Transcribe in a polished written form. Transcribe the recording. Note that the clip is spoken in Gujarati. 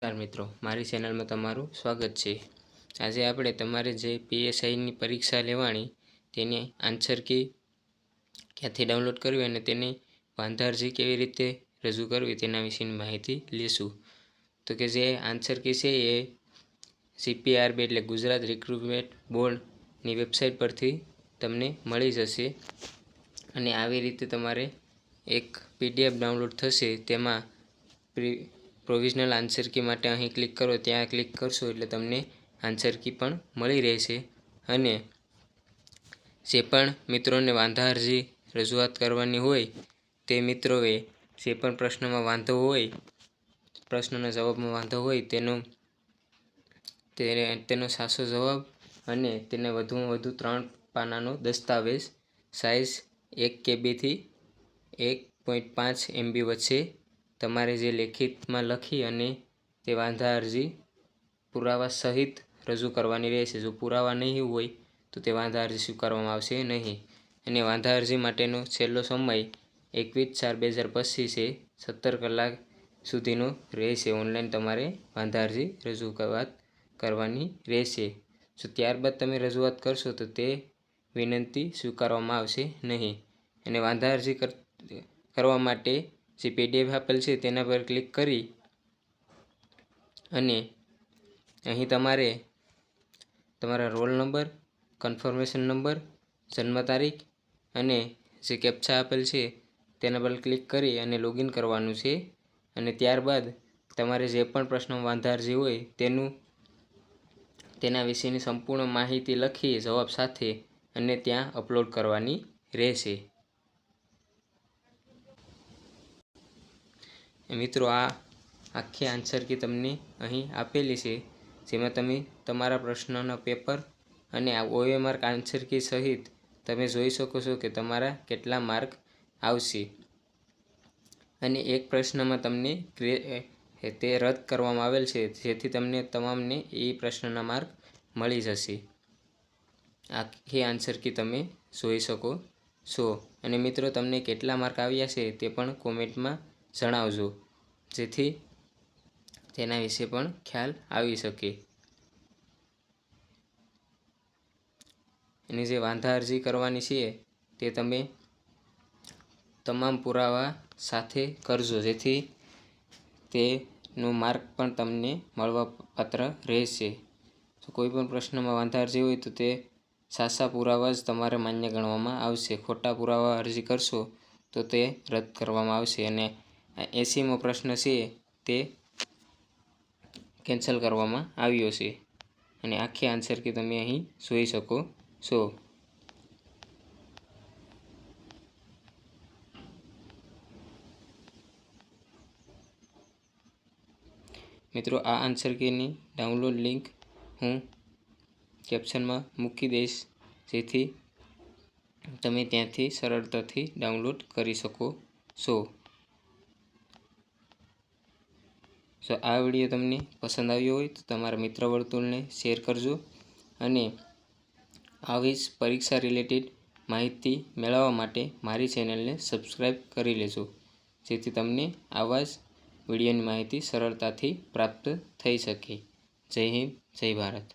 નમસ્કાર મિત્રો, મારી ચેનલમાં તમારું સ્વાગત છે। આજે આપણે તમારે જે પીએસઆઈની પરીક્ષા લેવાની તેની આન્સર કી ક્યાંથી ડાઉનલોડ કરવી અને તેની વાંધા અરજી કેવી રીતે રજૂ કરવી તેના વિશેની માહિતી લેશું। તો કે જે આન્સર કી છે એ CPRB એટલે ગુજરાત રિક્રુટમેન્ટ બોર્ડની વેબસાઇટ પરથી તમને મળી જશે અને આવી રીતે તમારે એક PDF ડાઉનલોડ થશે। તેમાં પ્રોવિઝનલ આન્સર કી માટે અહીં ક્લિક કરો, ત્યાં ક્લિક કરશો એટલે તમને આન્સર કી પણ મળી રહેશે અને જે પણ મિત્રોને વાંધા અરજી રજૂઆત કરવાની હોય તે મિત્રોએ જે પણ પ્રશ્નમાં વાંધો હોય, પ્રશ્નના જવાબમાં વાંધો હોય તેનો સાચો જવાબ અને તેને વધુમાં વધુ 3 પાનાનો દસ્તાવેજ સાઇઝ 1 KB થી 1.5 MB વચ્ચે તમારે જે લેખિતમાં લખી અને તે વાંધા અરજી પુરાવા સહિત રજૂ કરવાની રહેશે। જો પુરાવા નહીં હોય તો તે વાંધા અરજી સ્વીકારવામાં આવશે નહીં અને વાંધા અરજી માટેનો છેલ્લો સમય 21/4/2025 છે। 17 કલાક સુધીનો રહેશે। ઓનલાઈન તમારે વાંધા અરજી રજૂઆત કરવાની રહેશે। જો ત્યારબાદ તમે રજૂઆત કરશો તો તે વિનંતી સ્વીકારવામાં આવશે નહીં અને વાંધા અરજી કરવા માટે જે PDF આપેલ છે તેના પર ક્લિક કરી અને અહીં તમારે તમારા રોલ નંબર, કન્ફર્મેશન નંબર, જન્મ તારીખ અને જે કેપ્ચા આપેલ છે તેના પર ક્લિક કરી અને લોગિન કરવાનું છે અને ત્યારબાદ તમારે જે પણ પ્રશ્નમાં વાંધા અરજી હોય તેના વિશેની સંપૂર્ણ માહિતી લખી જવાબ સાથે અને ત્યાં અપલોડ કરવાની રહેશે। મિત્રો, આ આખી આન્સર કી તમને અહીં આપેલી છે, જેમાં તમે તમારા પ્રશ્નના પેપર અને OMR આન્સર કી સહિત તમે જોઈ શકો છો કે તમારા કેટલા માર્ક આવશે અને એક પ્રશ્નમાં તમને તે રદ કરવામાં આવેલ છે, જેથી તમને તમામને એ પ્રશ્નના માર્ક મળી જશે। આખી આન્સર કી તમે જોઈ શકો છો અને મિત્રો તમને કેટલા માર્ક આવ્યા છે તે પણ કોમેન્ટમાં જણાવજો, જેથી તેના વિશે પણ ખ્યાલ આવી શકે। અને જે વાંધા અરજી કરવાની છે તે તમે તમામ પુરાવા સાથે કરજો, જેથી તેનો માર્ક પણ તમને મળવાપાત્ર રહેશે। જો કોઈ પણ પ્રશ્નમાં વાંધા અરજી હોય તો તે સાચા પુરાવા જ તમારે માન્ય ગણવામાં આવશે। ખોટા પુરાવા અરજી કરશો તો તે રદ કરવામાં આવશે અને 80મો પ્રશ્ન છે તે કેન્સલ કરવામાં આવ્યો છે અને આખી આન્સર કી તમે અહીં જોઈ શકો છો। મિત્રો, આ આન્સર કીની ડાઉનલોડ લિંક હું કેપ્શનમાં મૂકી દઈશ, જેથી તમે ત્યાંથી સરળતાથી ડાઉનલોડ કરી શકો છો। જો આ વિડીયો તમને પસંદ આવ્યો હોય તો તમારા મિત્ર વર્તુળને શેર કરજો અને આવી જ પરીક્ષા રિલેટેડ માહિતી મેળવવા માટે મારી ચેનલને સબસ્ક્રાઈબ કરી લેજો, જેથી તમને આવા જ વિડીયોની માહિતી સરળતાથી પ્રાપ્ત થઈ શકે। જય હિન્દ, જય ભારત।